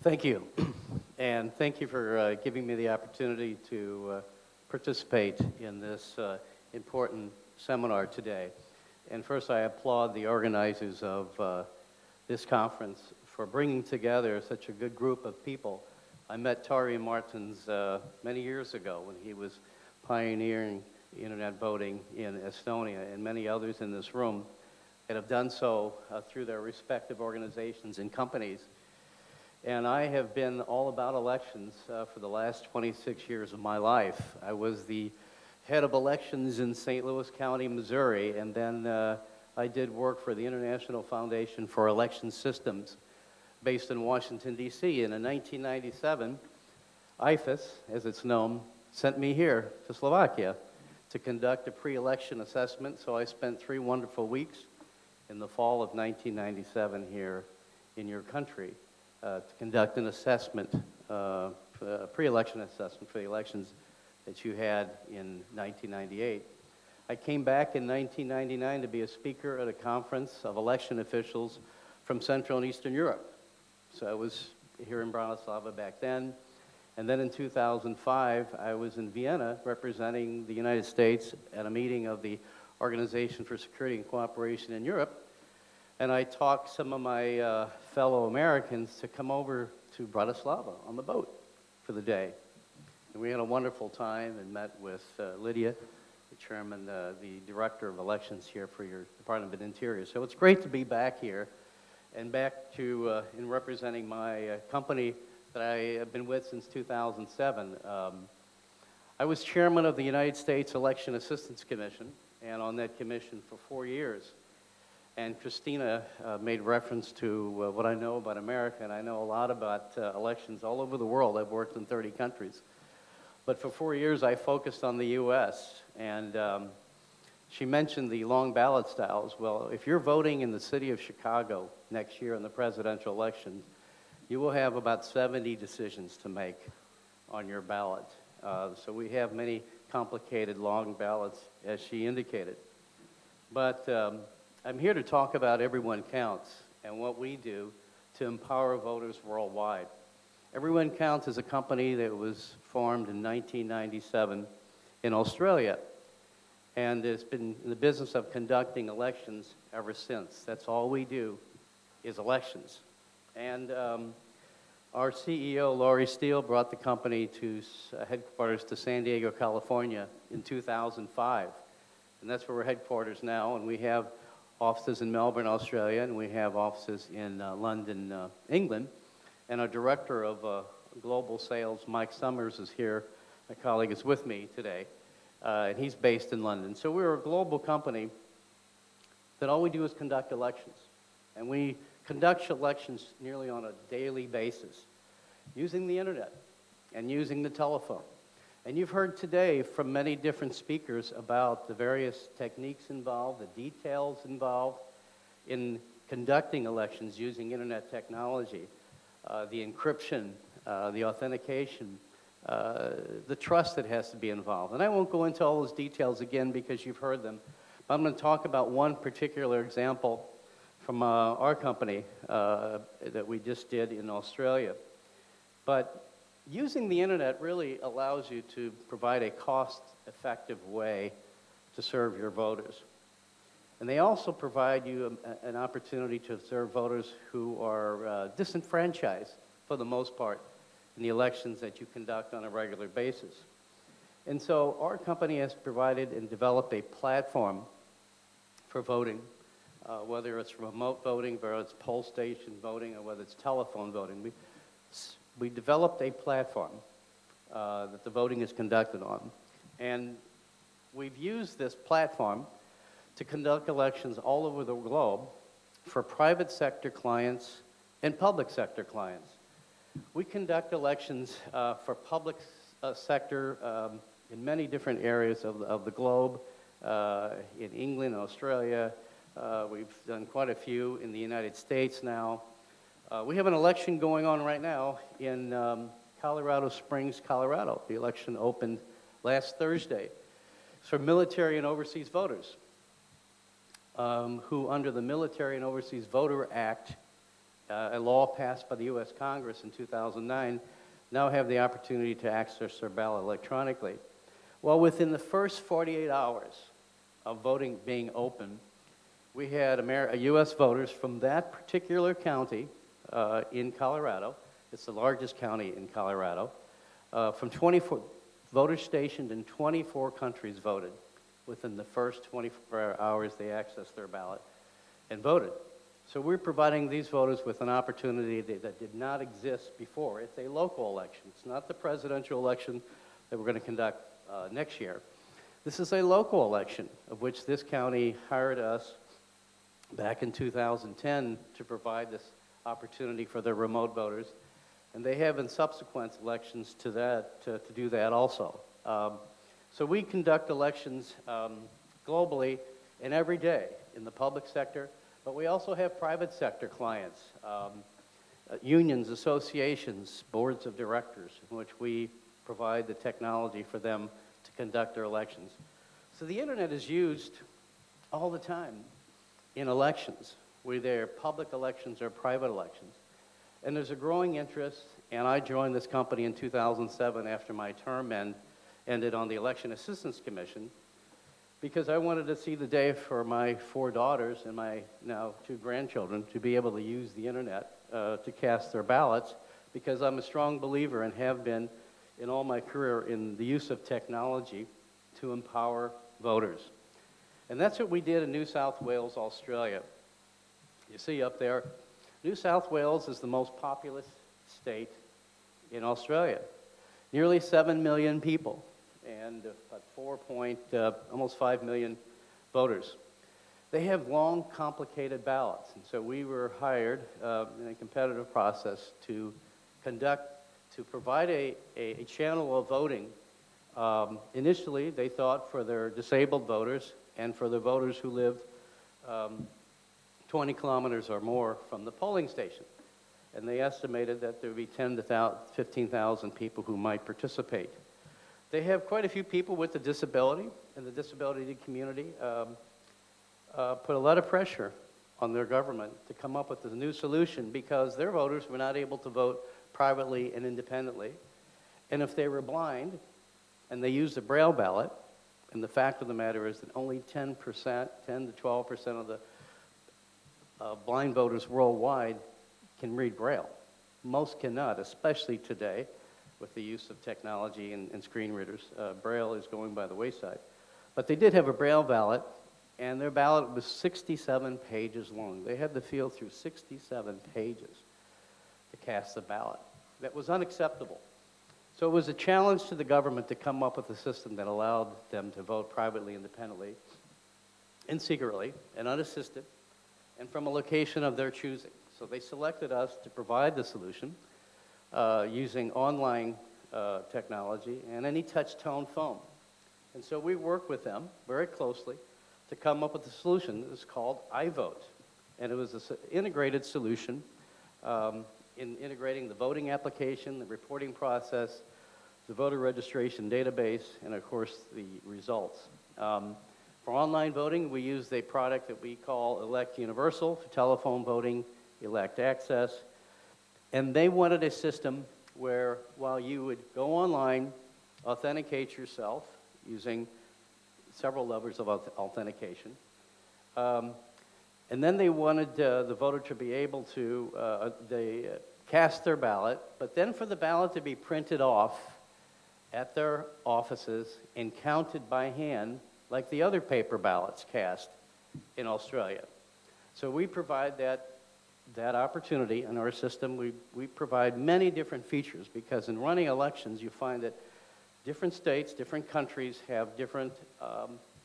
Thank you. And thank you for giving me the opportunity to participate in this important seminar today. And first, I applaud the organizers of this conference for bringing together such a good group of people. I met Tari Martins many years ago when he was pioneering internet voting in Estonia, and many others in this room that have done so through their respective organizations and companies. And I have been all about elections for the last 26 years of my life. I was the head of elections in St. Louis County, Missouri, and then I did work for the International Foundation for Election Systems based in Washington, D.C. And in 1997, IFAS, as it's known, sent me here to Slovakia to conduct a pre-election assessment. So I spent 3 wonderful weeks in the fall of 1997 here in your country to conduct an assessment, a pre-election assessment for the elections that you had in 1998. I came back in 1999 to be a speaker at a conference of election officials from Central and Eastern Europe. So I was here in Bratislava back then. And then in 2005, I was in Vienna representing the United States at a meeting of the Organization for Security and Cooperation in Europe. And I talked some of my fellow Americans to come over to Bratislava on the boat for the day. And we had a wonderful time and met with Lydia, the chairman, the director of elections here for your Department of Interior. So it's great to be back here and back to in representing my company that I have been with since 2007. I was chairman of the United States Election Assistance Commission, and on that commission for 4 years. And Christina made reference to what I know about America, and I know a lot about elections all over the world. I've worked in 30 countries. But for 4 years, I focused on the U.S., and she mentioned the long ballot styles. Well, if you're voting in the city of Chicago next year in the presidential elections, you will have about 70 decisions to make on your ballot. So we have many complicated long ballots, as she indicated. But I'm here to talk about Everyone Counts and what we do to empower voters worldwide. Everyone Counts is a company that was formed in 1997 in Australia, and it's been in the business of conducting elections ever since. That's all we do is elections. And our CEO, Laurie Steele, brought the company to headquarters to San Diego, California in 2005. And that's where we're headquarters now, and we have offices in Melbourne, Australia, and we have offices in London, England. And our director of global sales, Mike Summers, is here. My colleague is with me today, and he's based in London. So we're a global company that all we do is conduct elections. And we conduct elections nearly on a daily basis using the internet and using the telephone. And you've heard today from many different speakers about the various techniques involved, the details involved in conducting elections using internet technology, the encryption, the authentication, the trust that has to be involved. And I won't go into all those details again because you've heard them. But I'm going to talk about one particular example from our company that we just did in Australia. But using the internet really allows you to provide a cost-effective way to serve your voters. And they also provide you an opportunity to serve voters who are disenfranchised, for the most part, in the elections that you conduct on a regular basis. And so our company has provided and developed a platform for voting, whether it's remote voting, whether it's poll station voting, or whether it's telephone voting. We developed a platform that the voting is conducted on. And we've used this platform to conduct elections all over the globe for private sector clients and public sector clients. We conduct elections for public sector in many different areas of the globe, in England, Australia. We've done quite a few in the United States now. We have an election going on right now in Colorado Springs, Colorado. The election opened last Thursday. It's for military and overseas voters who, under the Military and Overseas Voter Act, a law passed by the U.S. Congress in 2009, now have the opportunity to access their ballot electronically. Well, within the first 48 hours of voting being open, we had U.S. voters from that particular county in Colorado. It's the largest county in Colorado. From 24 voters stationed in 24 countries voted. Within the first 24 hours, they accessed their ballot and voted. So we're providing these voters with an opportunity that did not exist before. It's a local election. It's not the presidential election that we're going to conduct next year. This is a local election of which this county hired us back in 2010 to provide this opportunity for their remote voters. And they have in subsequent elections to that, to do that also. So we conduct elections globally and every day in the public sector, but we also have private sector clients, unions, associations, boards of directors, in which we provide the technology for them to conduct their elections. So the internet is used all the time in elections, whether they're public elections or private elections. And there's a growing interest, and I joined this company in 2007 after my term ended on the Election Assistance Commission, because I wanted to see the day for my 4 daughters and my now 2 grandchildren to be able to use the internet to cast their ballots, because I'm a strong believer and have been in all my career in the use of technology to empower voters. And that's what we did in New South Wales, Australia. You see up there, New South Wales is the most populous state in Australia. Nearly 7 million people and almost 5 million voters. They have long, complicated ballots, and so we were hired in a competitive process to provide a channel of voting. Initially, they thought for their disabled voters and for the voters who lived 20 kilometers or more from the polling station. And they estimated that there would be 10 to 15,000 people who might participate. They have quite a few people with a disability, and the disability community put a lot of pressure on their government to come up with a new solution, because their voters were not able to vote privately and independently. And if they were blind and they used a Braille ballot, and the fact of the matter is that only 10%, 10 to 12% of the blind voters worldwide can read Braille. Most cannot, especially today with the use of technology and screen readers. Braille is going by the wayside. But they did have a Braille ballot, and their ballot was 67 pages long. They had to field through 67 pages to cast the ballot. That was unacceptable. So it was a challenge to the government to come up with a system that allowed them to vote privately, independently, and secretly, and unassisted, and from a location of their choosing. So they selected us to provide the solution using online technology and any touch-tone phone. And so we worked with them very closely to come up with a solution that was called iVote. And it was an integrated solution in integrating the voting application, the reporting process, the voter registration database, and of course the results. For online voting, we used a product that we call Elect Universal. For telephone voting, Elect Access. And they wanted a system where, while you would go online, authenticate yourself using several levels of authentication, and then they wanted the voter to be able to cast their ballot, but then for the ballot to be printed off at their offices and counted by hand like the other paper ballots cast in Australia. So we provide that opportunity in our system. We provide many different features, because in running elections you find that different states, different countries have different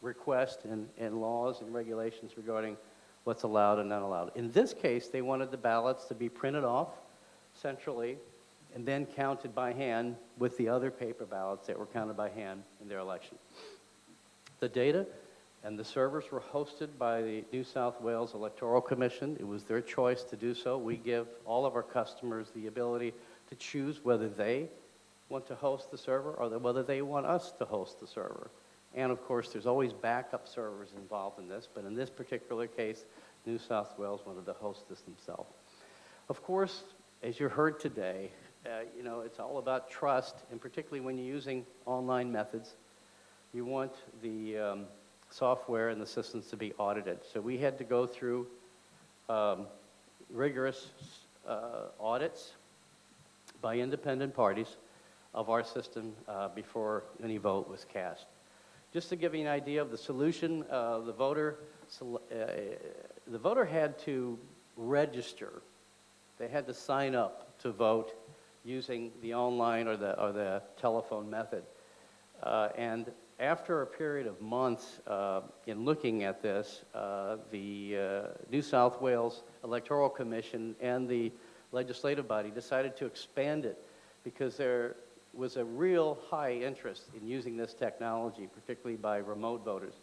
requests and laws and regulations regarding what's allowed and not allowed. In this case, they wanted the ballots to be printed off centrally and then counted by hand with the other paper ballots that were counted by hand in their election. The data and the servers were hosted by the New South Wales Electoral Commission. It was their choice to do so. We give all of our customers the ability to choose whether they want to host the server or whether they want us to host the server. And of course, there's always backup servers involved in this, but in this particular case, New South Wales wanted to host this themselves. Of course, as you heard today, you know, it's all about trust, and particularly when you're using online methods, you want the software and the systems to be audited. So we had to go through rigorous audits by independent parties of our system before any vote was cast. Just to give you an idea of the solution, the voter had to register. They had to sign up to vote using the online or the telephone method. And after a period of months in looking at this, the New South Wales Electoral Commission and the legislative body decided to expand it because there was a real high interest in using this technology, particularly by remote voters.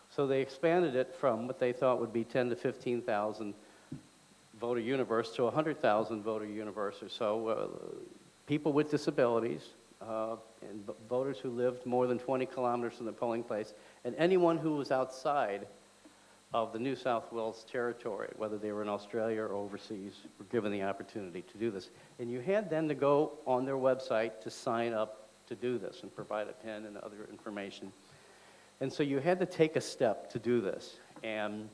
So they expanded it from what they thought would be 10 to 15,000 voter universe to 100,000 voter universe or so. People with disabilities and voters who lived more than 20 kilometers from the polling place, and anyone who was outside of the New South Wales territory, whether they were in Australia or overseas, were given the opportunity to do this. And you had then to go on their website to sign up to do this and provide a PIN and other information. And so you had to take a step to do this. And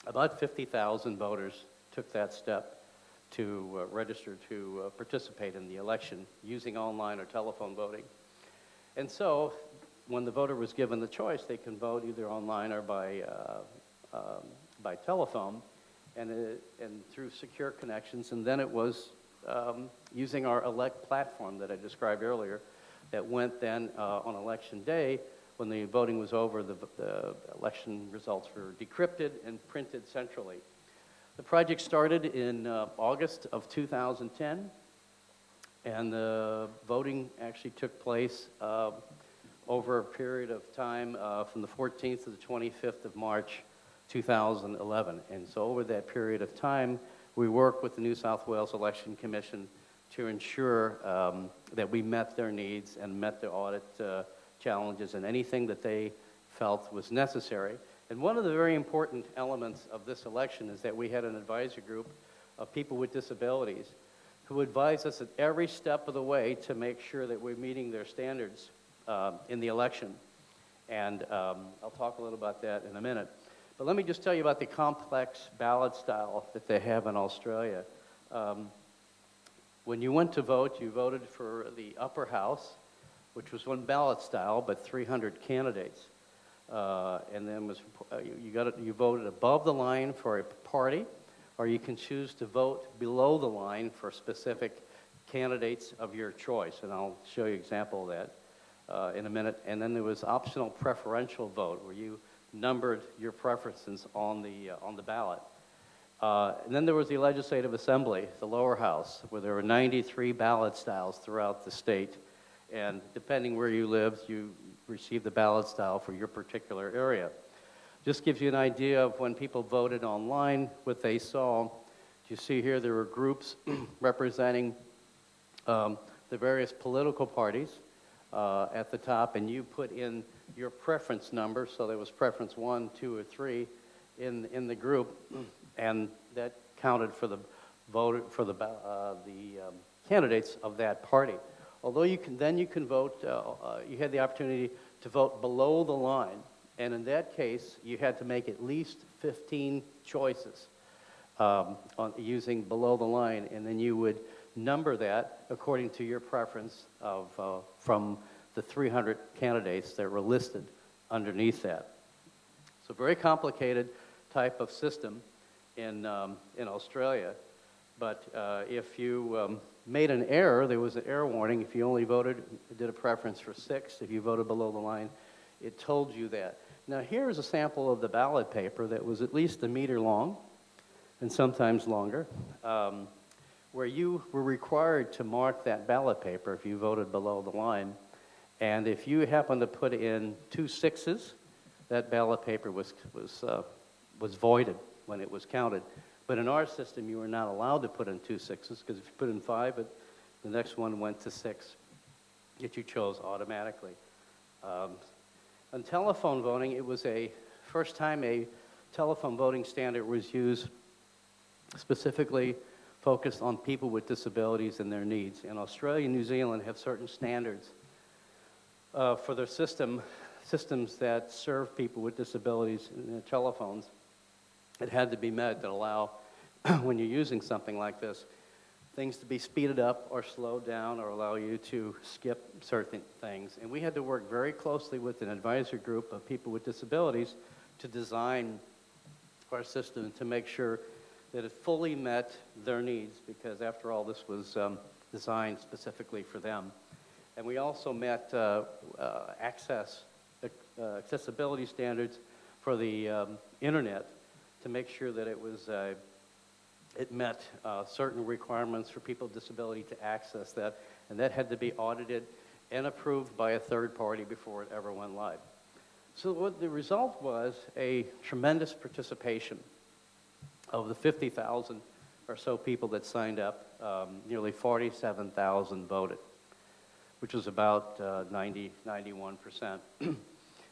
about 50,000 voters took that step to register to participate in the election using online or telephone voting. And so when the voter was given the choice, they can vote either online or by telephone and through secure connections. And then it was using our elect platform that I described earlier that went then on election day. When the voting was over, the election results were decrypted and printed centrally. The project started in August of 2010, and the voting actually took place over a period of time from the 14th to the 25th of March 2011. And so over that period of time, we worked with the New South Wales Election Commission to ensure that we met their needs and met the audit challenges and anything that they felt was necessary. And one of the very important elements of this election is that we had an advisory group of people with disabilities who advised us at every step of the way to make sure that we're meeting their standards in the election. And I'll talk a little about that in a minute. But let me just tell you about the complex ballot style that they have in Australia. When you went to vote, you voted for the upper house, which was one ballot style, but 300 candidates. And then you voted above the line for a party, or you can choose to vote below the line for specific candidates of your choice. And I'll show you an example of that in a minute. And then there was optional preferential vote, where you numbered your preferences on the ballot. And then there was the Legislative Assembly, the lower house, where there were 93 ballot styles throughout the state. And depending where you lived, you received the ballot style for your particular area. Just gives you an idea of when people voted online, what they saw. You see here there were groups representing the various political parties at the top, and you put in your preference number, so there was preference 1, 2, or 3 in the group, and that counted for the vote for the candidates of that party. Although you can vote, you had the opportunity to vote below the line, and in that case, you had to make at least 15 choices using below the line, and then you would number that according to your preference from the 300 candidates that were listed underneath that. So very complicated type of system in Australia, but if you made an error, there was an error warning. If you only did a preference for 6, if you voted below the line, it told you that. Now here's a sample of the ballot paper that was at least 1 meter long, and sometimes longer, where you were required to mark that ballot paper if you voted below the line. And if you happened to put in 2 6s, that ballot paper was voided when it was counted. But in our system, you were not allowed to put in 2 6s, because if you put in 5, the next one went to 6 that you chose automatically. On telephone voting, it was a first time a telephone voting standard was used specifically focused on people with disabilities and their needs. And Australia and New Zealand have certain standards for their systems that serve people with disabilities in their telephones. It had to be met that allow, when you're using something like this, things to be speeded up or slowed down or allow you to skip certain things. And we had to work very closely with an advisory group of people with disabilities to design our system to make sure that it fully met their needs, because after all, this was designed specifically for them. And we also met accessibility standards for the internet to make sure that it met certain requirements for people with disability to access that, and that had to be audited and approved by a third party before it ever went live. So what the result was a tremendous participation of the 50,000 or so people that signed up. Nearly 47,000 voted, which was about 91%. And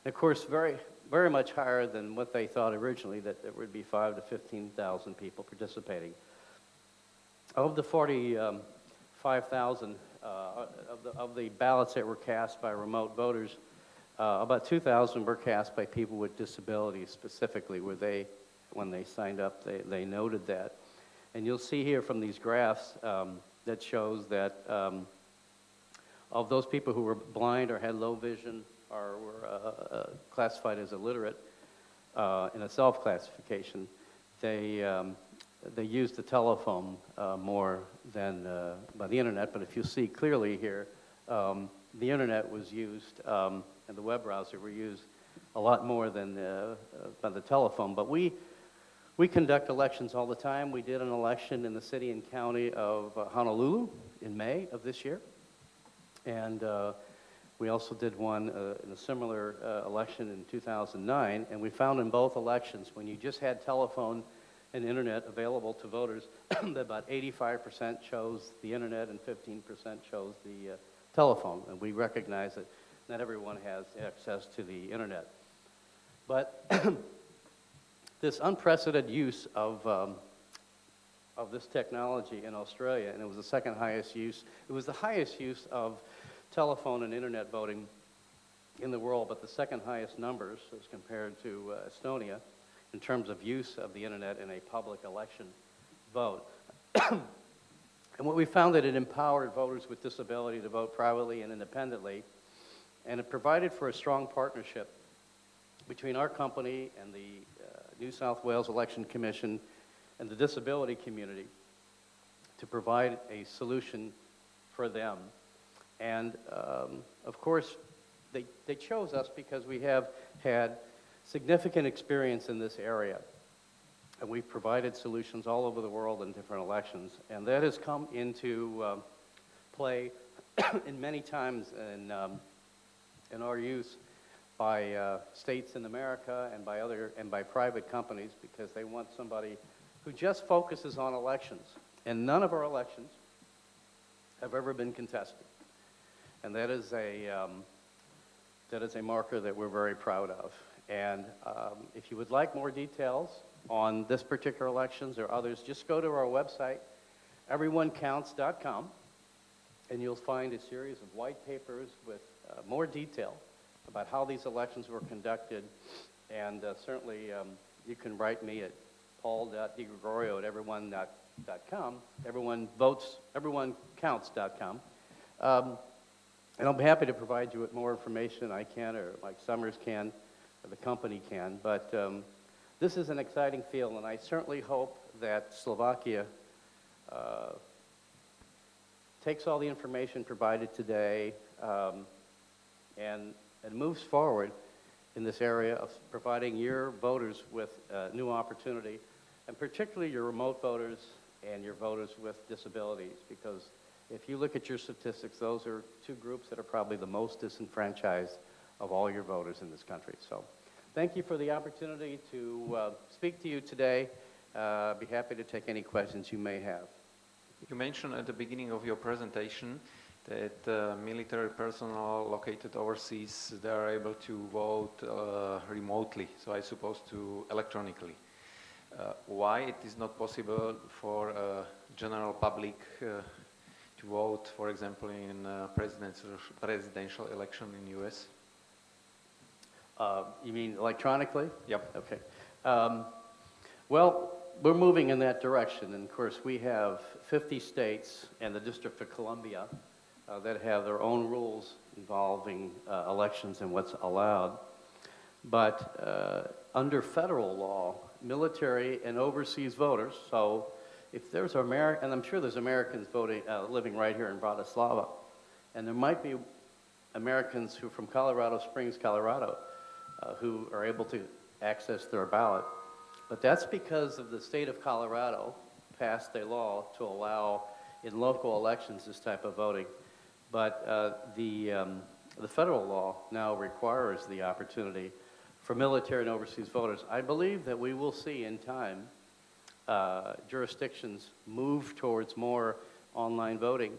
of course, very, very much higher than what they thought originally, that there would be 5,000 to 15,000 people participating. Of the 45,000 of the ballots that were cast by remote voters, about 2,000 were cast by people with disabilities specifically, where when they signed up, they noted that. And you'll see here from these graphs that shows that of those people who were blind or had low vision or were classified as illiterate in a self-classification, they used the telephone more than by the internet. But if you see clearly here, the internet was used and the web browser were used a lot more than by the telephone. But we conduct elections all the time. We did an election in the city and county of Honolulu in May of this year. And we also did one in a similar election in 2009. And we found in both elections, when you just had telephone and internet available to voters, that about 85% chose the internet and 15% chose the telephone. And we recognize that not everyone has access to the internet. But this unprecedented use of this technology in Australia, and it was the second highest use. It was the highest use of telephone and internet voting in the world, but the second highest numbers as compared to Estonia in terms of use of the internet in a public election vote. And what we found, that it empowered voters with disability to vote privately and independently, and it provided for a strong partnership between our company and the New South Wales Election Commission and the disability community to provide a solution for them. And of course, they chose us because we have had significant experience in this area. And we've provided solutions all over the world in different elections. And that has come into play in many times in our use by states in America and by private companies, because they want somebody who just focuses on elections. And none of our elections have ever been contested. And that is a marker that we're very proud of. And if you would like more details on this particular elections or others, just go to our website, everyonecounts.com, and you'll find a series of white papers with more detail about how these elections were conducted. And certainly you can write me at paul.DeGregorio@everyone.com, everyonecounts.com. And I'll be happy to provide you with more information. I can, or Mike Summers can, or the company can. But this is an exciting field, and I certainly hope that Slovakia takes all the information provided today and moves forward in this area of providing your voters with new opportunity, and particularly your remote voters and your voters with disabilities, because if you look at your statistics, those are two groups that are probably the most disenfranchised of all your voters in this country. So thank you for the opportunity to speak to you today. I'd be happy to take any questions you may have. You mentioned at the beginning of your presentation that military personnel located overseas, they are able to vote remotely, so I suppose to electronically. why it is not possible for general public to vote, for example, in presidential election in US? You mean electronically? Yep. Okay. Well, we're moving in that direction. And of course, we have 50 states and the District of Columbia that have their own rules involving elections and what's allowed. But under federal law, military and overseas voters, so if there's American, and I'm sure there's Americans voting, living right here in Bratislava, and there might be Americans who from Colorado Springs, Colorado, who are able to access their ballot. But that's because of the state of Colorado passed a law to allow in local elections this type of voting. But the federal law now requires the opportunity for military and overseas voters. I believe that we will see in time jurisdictions move towards more online voting.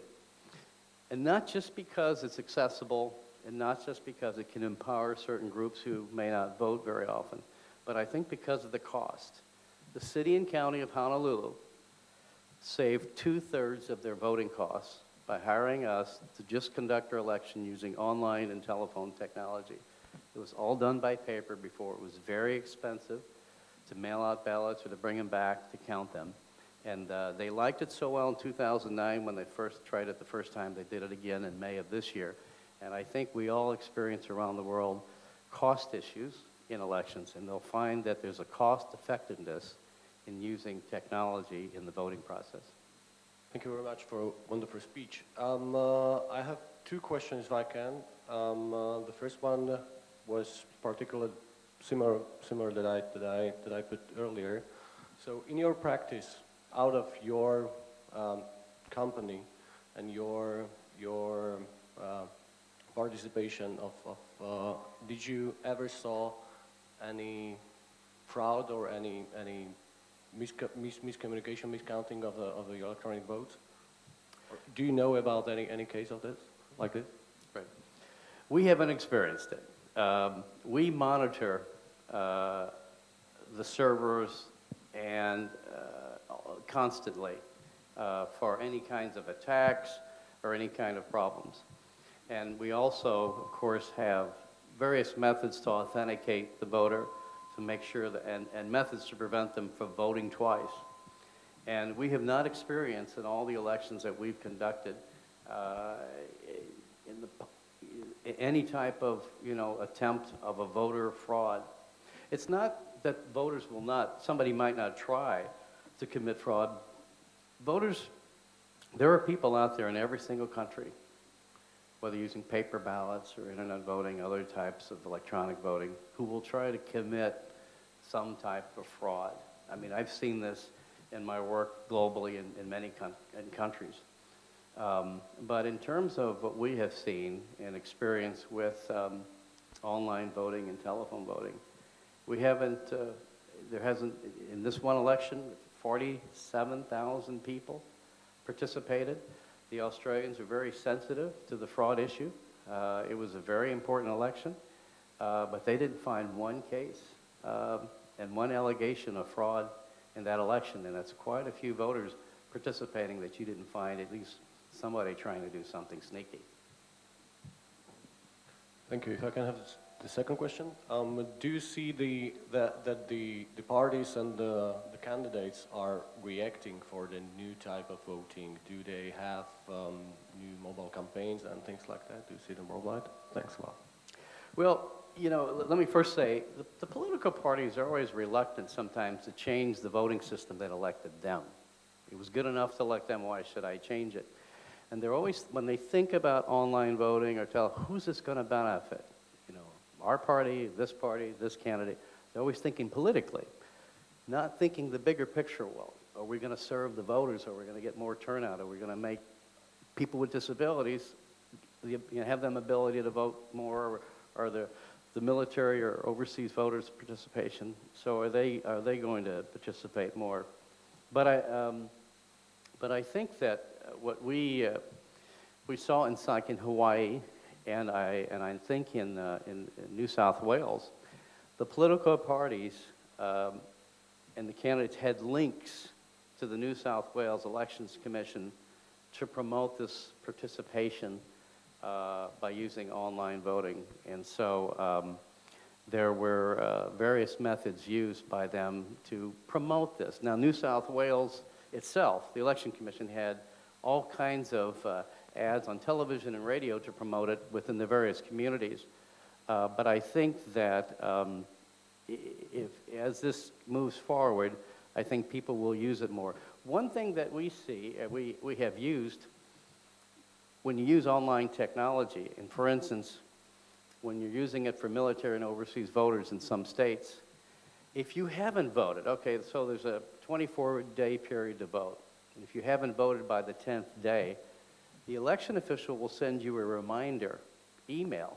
And not just because it's accessible and not just because it can empower certain groups who may not vote very often, but I think because of the cost. The city and county of Honolulu saved 2/3 of their voting costs by hiring us to just conduct our election using online and telephone technology. It was all done by paper before. It was very expensive to mail out ballots or to bring them back to count them. And they liked it so well in 2009 when they first tried it the first time. They did it again in May of this year. And I think we all experience around the world cost issues in elections, and they'll find that there's a cost effectiveness in using technology in the voting process. Thank you very much for a wonderful speech. I have two questions if I can. The first one was particularly similar that I put earlier. So in your practice, out of your company and your participation did you ever saw any fraud or any miscommunication, miscounting of the electronic votes? Or do you know about any case of this, like this? Right. We haven't experienced it. We monitor the servers and constantly for any kinds of attacks or any kind of problems. And we also, of course, have various methods to authenticate the voter to make sure that, and methods to prevent them from voting twice. And we have not experienced in all the elections that we've conducted any type of, attempt of a voter fraud. It's not that voters will not, somebody might not try to commit fraud. Voters, there are people out there in every single country, whether using paper ballots or internet voting, other types of electronic voting, who will try to commit some type of fraud. I mean, I've seen this in my work globally in many countries. But in terms of what we have seen and experienced with online voting and telephone voting, we haven't, there hasn't, in this one election, 47,000 people participated. The Australians are very sensitive to the fraud issue. It was a very important election, but they didn't find one case and one allegation of fraud in that election, and that's quite a few voters participating that you didn't find at least somebody trying to do something sneaky. Thank you. If I can have the second question. Do you see that the parties and the candidates are reacting for the new type of voting? Do they have new mobile campaigns and things like that? Do you see them worldwide? Thanks a lot. Well, let me first say, the political parties are always reluctant sometimes to change the voting system that elected them. It was good enough to elect them, why should I change it? And they're always, when they think about online voting or who's this going to benefit? Our party, this candidate, they're always thinking politically, not thinking the bigger picture. Well, are we going to serve the voters? Are we going to get more turnout? Are we going to make people with disabilities, have them ability to vote more? Or the military or overseas voters' participation? So are they going to participate more? But I think that what we saw in Hawaii, and I think in New South Wales, the political parties and the candidates had links to the New South Wales Elections Commission to promote this participation by using online voting. And so there were various methods used by them to promote this. Now, New South Wales itself, the Election Commission, had all kinds of ads on television and radio to promote it within the various communities. But I think that as this moves forward, I think people will use it more. One thing that we see, we have used, when you use online technology, and for instance, when you're using it for military and overseas voters in some states, if you haven't voted, okay, so there's a 24-day period to vote. And if you haven't voted by the 10th day, the election official will send you a reminder email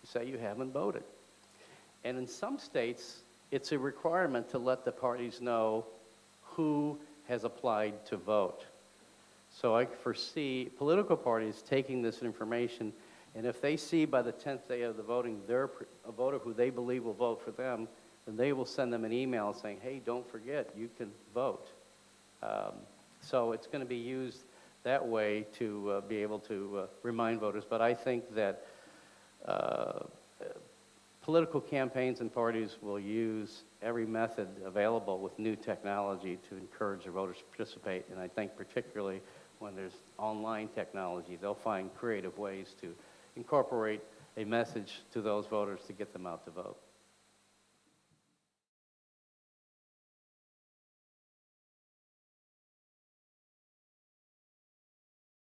to say you haven't voted. And in some states, it's a requirement to let the parties know who has applied to vote. So I foresee political parties taking this information, and if they see by the 10th day of the voting a voter who they believe will vote for them, then they will send them an email saying, hey, don't forget, you can vote. So it's going to be used that way to be able to remind voters. But I think that political campaigns and parties will use every method available with new technology to encourage the voters to participate. And I think particularly when there's online technology, they'll find creative ways to incorporate a message to those voters to get them out to vote.